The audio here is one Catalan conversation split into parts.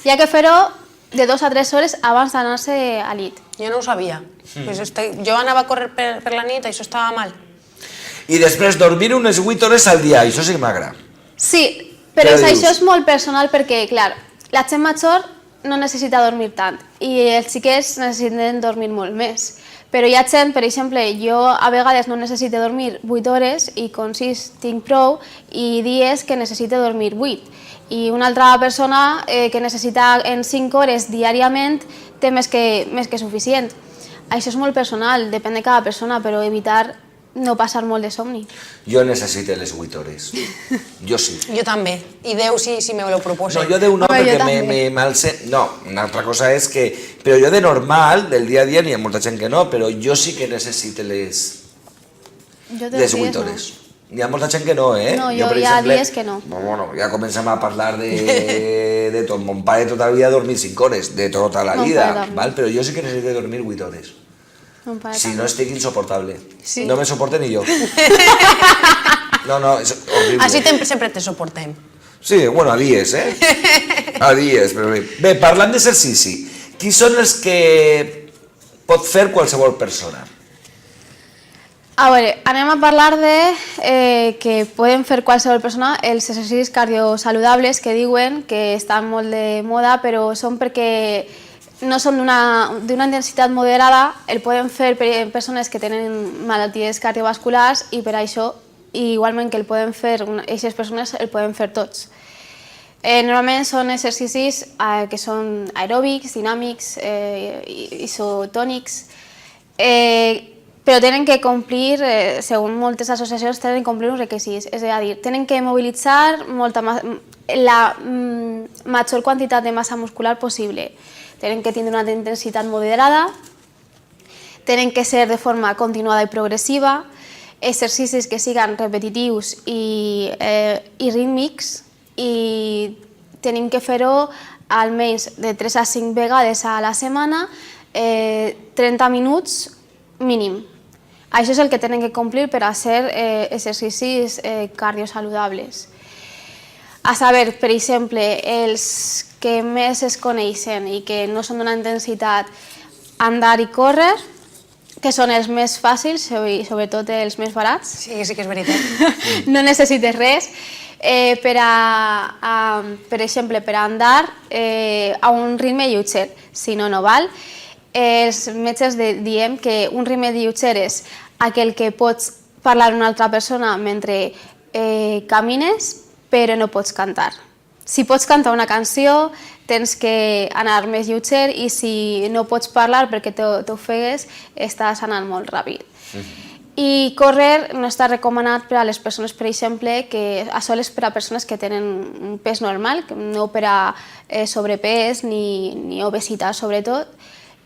Hi ha que fer-ho de 2 a 3 hores abans d'anar-se a llit. Jo no ho sabia. Jo anava a córrer per la nit, això estava mal. I després dormir unes 8 hores al dia, això sí que m'agrada. Sí, però això és molt personal perquè, clar, la gent major no necessita dormir tant i els xiquets necessiten dormir molt més. Però hi ha gent, per exemple, jo a vegades no necessito dormir 8 hores i con 6 tinc prou i dies que necessito dormir 8. I una altra persona que necessita en 5 hores diàriament té més que suficient. Això és molt personal, depèn de cada persona, però evitar no passar molt de somni. Jo necessito les 8 hores. Jo sí. Jo també. I Déu si me lo proposa. No, jo Déu no, perquè m'alce... No, una altra cosa és que... Però jo de normal, del dia a dia, n'hi ha molta gent que no, però jo sí que necessito les 8 hores. N'hi ha molta gent que no, eh? No, jo hi ha dies que no. Bueno, ja comencem a parlar de tot. Mon pare tota la vida ha dormit 5 hores, de tota la vida, però jo sí que necessito dormir 8 hores. Si no estic insoportable. No me soporte ni jo. No, és horrible. Així sempre te soportem. Sí, bueno, a dies, eh? A dies, però bé. Bé, parlant d'exercici, qui són els que pot fer qualsevol persona? A veure, anem a parlar de que poden fer qualsevol persona els exercicis cardiosaludables que diuen que estan molt de moda, però són perquè no són d'una intensitat moderada, el poden fer persones que tenen malalties cardiovasculars i per això, igualment que el poden fer aquestes persones, el poden fer tots. Normalment són exercicis que són aeròbics, dinàmics, isotònics, però tenen que complir, segons moltes associacions, tenen que complir uns requisits, és a dir, tenen que mobilitzar la major quantitat de massa muscular possible. Tenen que tindre una intensitat moderada, tenen que ser de forma continuada i progressiva, exercicis que siguin repetitius i rítmics i tenim que fer-ho almenys de 3 a 5 vegades a la setmana, 30 minuts mínim. Això és el que tenen que complir per a ser exercicis cardiosaludables. A saber, per exemple, els que més es coneixen i que no són d'una intensitat, andar i córrer, que són els més fàcils i sobretot els més barats. Sí que és veritat. No necessites res. Per exemple, per andar a un ritme lleuger, si no, no val. Els metges diem que un ritme lleuger és aquell que pots parlar amb una altra persona mentre camines, però no pots cantar. Si pots cantar una canció, tens que anar més lleuger i si no pots parlar perquè t'ofegues, estàs anant molt ràpid. I córrer no està recomanat per a les persones, per exemple, que això és per a persones que tenen un pes normal, no per a sobrepès ni obesitat, sobretot,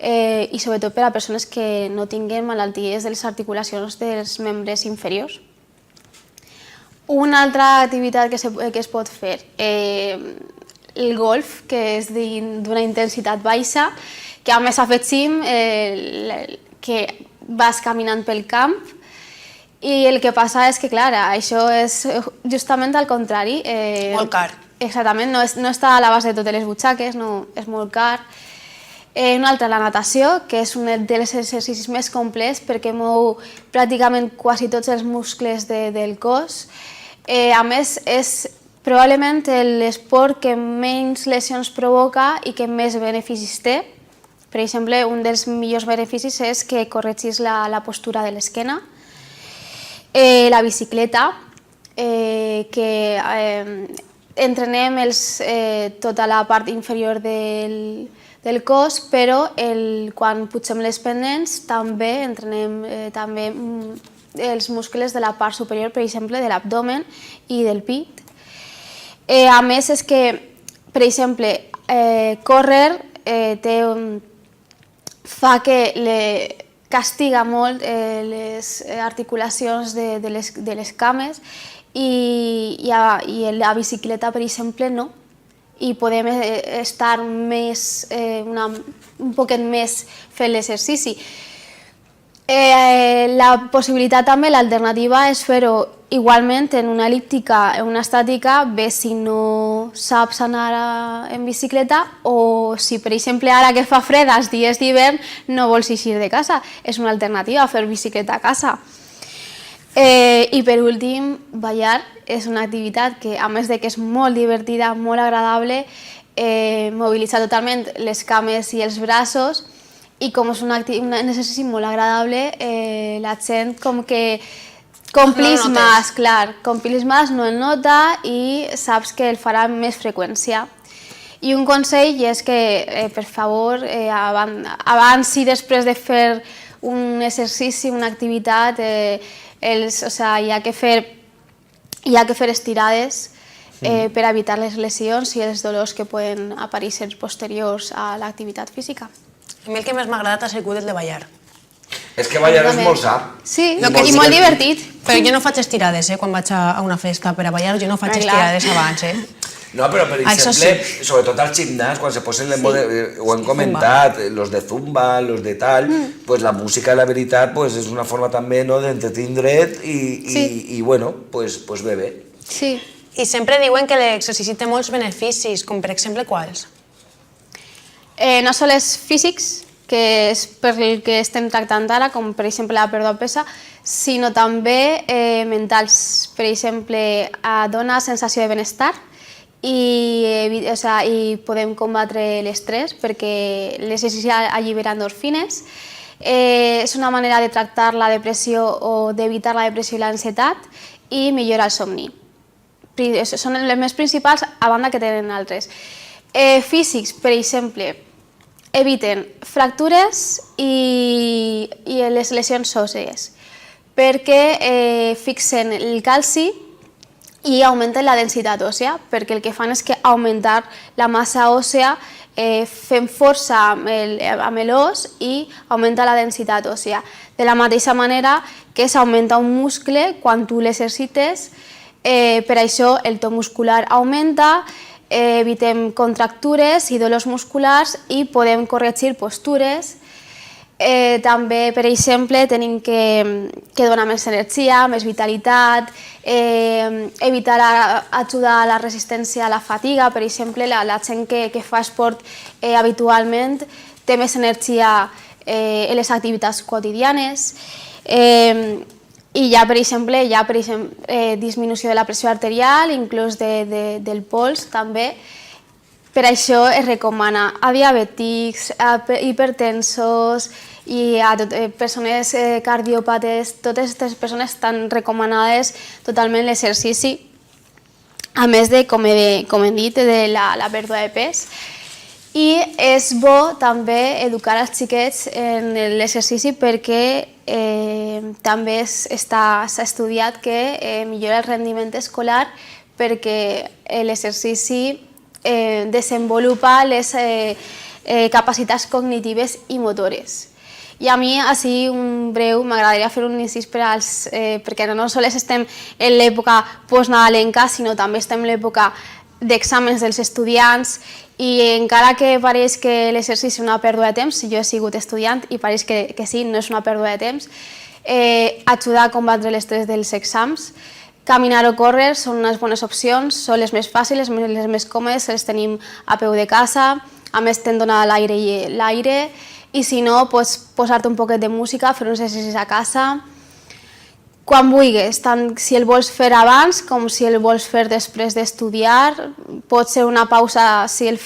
i sobretot per a persones que no tinguin malalties de les articulacions dels membres inferiors. Una altra activitat que es pot fer, el golf, que és d'una intensitat baixa, que a més afegim que vas caminant pel camp i el que passa és que, clar, això és justament al contrari. Molt car. Exactament, no està a l'abast de totes les butxaques, no, és molt car. Una altra, la natació, que és un dels exercicis més complets perquè mou pràcticament quasi tots els muscles del cos. A més, és probablement l'esport que menys lesions provoca i que més beneficis té. Per exemple, un dels millors beneficis és que corregís la postura de l'esquena. La bicicleta, que entrenem tota la part inferior del cos, però quan pugem les pendents també entrenem els muscles de la part superior, per exemple, de l'abdomen i del pit. A més, és que, per exemple, córrer fa que castiga molt les articulacions de les cames i la bicicleta, per exemple, no. I podem estar un poquet més fent l'exercici. La possibilitat també, l'alternativa és fer-ho igualment en una elíptica, en una estàtica, bé si no saps anar en bicicleta o si, per exemple, ara que fa fred, els dies d'hivern, no vols eixir de casa. És una alternativa fer bicicleta a casa. I per últim, ballar és una activitat que, a més de que és molt divertida, molt agradable, mobilitza totalment les cames i els braços, i com és un exercici molt agradable, la gent com que complís més, clar, complís més, no el nota i saps que el farà amb més freqüència. I un consell és que, per favor, abans i després de fer un exercici, una activitat, hi ha que fer estirades per evitar les lesions i els dolors que poden aparèixer posteriors a l'activitat física. A mi el que més m'ha agradat ha sigut el de ballar. És que ballar és molt sa. Sí, i molt divertit. Però jo no faig estirades, quan vaig a una festa per a ballar, jo no faig estirades abans. No, però per exemple, sobretot al gimnàs, quan se posen, ho hem comentat, los de zumba, los de tal, pues la música, la veritat, és una forma també d'entretindre't i bueno, pues bé. Sí. I sempre diuen que l'exercici té molts beneficis, com per exemple quals? No sols físics, que és per el que estem tractant ara, com per exemple la pèrdua de pesa, sinó també mentals. Per exemple, dona sensació de benestar i podem combatre l'estrès perquè l'exercici allibera endorfines. És una manera de tractar la depressió o d'evitar la depressió i l'ansietat i millora el somni. Són les més principals, a banda que tenen altres. Físics, per exemple, eviten fractures i les lesions òssees perquè fixen el calci i augmenten la densitat òssea, perquè el que fan és que augmentar la massa òssea fent força amb l'os i augmenta la densitat òssea. De la mateixa manera que s'augmenta un muscle quan tu l'exercites, per això el to muscular augmenta, evitem contractures i dolors musculars i podem corregir postures. També, per exemple, tenim que donar més energia, més vitalitat, evitar ajudar a la resistència a la fatiga. Per exemple, la gent que fa esport habitualment té més energia en les activitats quotidianes. I hi ha, per exemple, disminució de la pressió arterial, inclús del pols també. Per això es recomana a diabètics, a hipertensos i a persones cardiopates. Totes aquestes persones estan recomanades totalment l'exercici, a més de, com hem dit, de la pèrdua de pes. I és bo també educar els xiquets en l'exercici perquè també s'ha estudiat que millora el rendiment escolar perquè l'exercici desenvolupa les capacitats cognitives i motores. I a mi, així, un breu, m'agradaria fer un incís perquè no sols estem en l'època postnadalenca, sinó també estem en l'època d'exàmens dels estudiants i encara que pareix que l'exercici és una pèrdua de temps, jo he sigut estudiant i pareix que sí, no és una pèrdua de temps, ajudar a combatre l'estrès dels exàmens. Caminar o córrer són unes bones opcions, són les més fàcils, les més còmodes, les tenim a peu de casa, a més te'n dona l'aire i si no, pots posar-te un poquet de música, fer uns exercicis a casa, quan vulguis, tant si el vols fer abans com si el vols fer després d'estudiar. Pot ser una pausa si el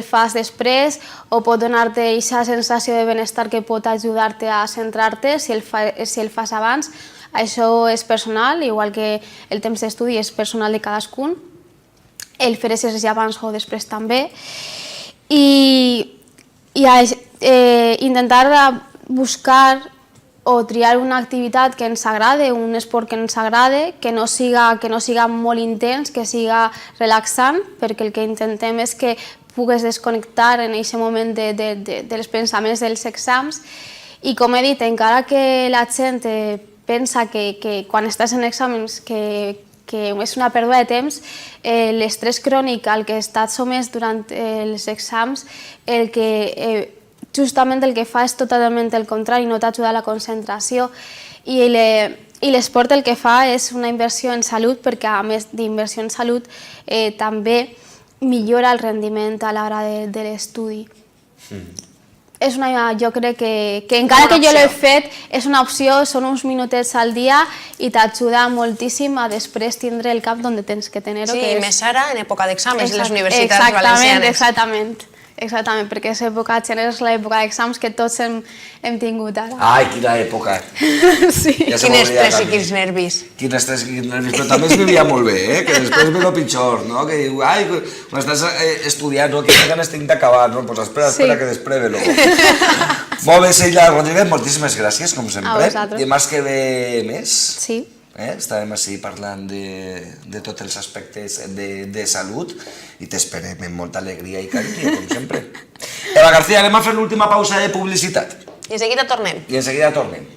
fas després o pot donar-te aquesta sensació de benestar que pot ajudar-te a centrar-te si el fas abans. Això és personal, igual que el temps d'estudi és personal de cadascun. El fer exercici abans o després també. I intentar buscar o triar una activitat que ens agrade, un esport que ens agrade, que no siga molt intens, que siga relaxant, perquè el que intentem és que pugues desconnectar en aquest moment dels pensaments dels exàmens. I com he dit, encara que la gent pensa que quan estàs en exàmens que és una pèrdua de temps, l'estrès crònic al que estàs sotmès durant els exàmens el que justament el que fa és totalment el contrari, no t'ajuda a la concentració i l'esport el que fa és una inversió en salut, perquè a més d'inversió en salut també millora el rendiment a l'hora de l'estudi. És jo crec que encara que jo l'he fet, és una opció, són uns minutets al dia i t'ajuda moltíssim a després tindre el cap on tens que tenir-ho. Sí, més ara en època d'exàmens de les universitats valencianes. Exactament, perquè és època, és l'època d'exàmens que tots hem tingut ara. Ai, quina època! Sí. Quin estrès i quins nervis. Quin estrès i quins nervis, però també es vivia molt bé, que després ve el pitjor, no? Que diu, ai, quan estàs estudiant, quines ganes tinc d'acabar, no? Doncs espera que després ve luego. Molt bé, Sheila Rodríguez, moltíssimes gràcies, com sempre. A vosaltres. Dimarts que ve més. Sí. Estarem així parlant de tots els aspectes de salut i t'esperem amb molta alegria i carinyo, com sempre. Eva García, anem a fer l'última pausa de publicitat. I en seguida tornem. I en seguida tornem.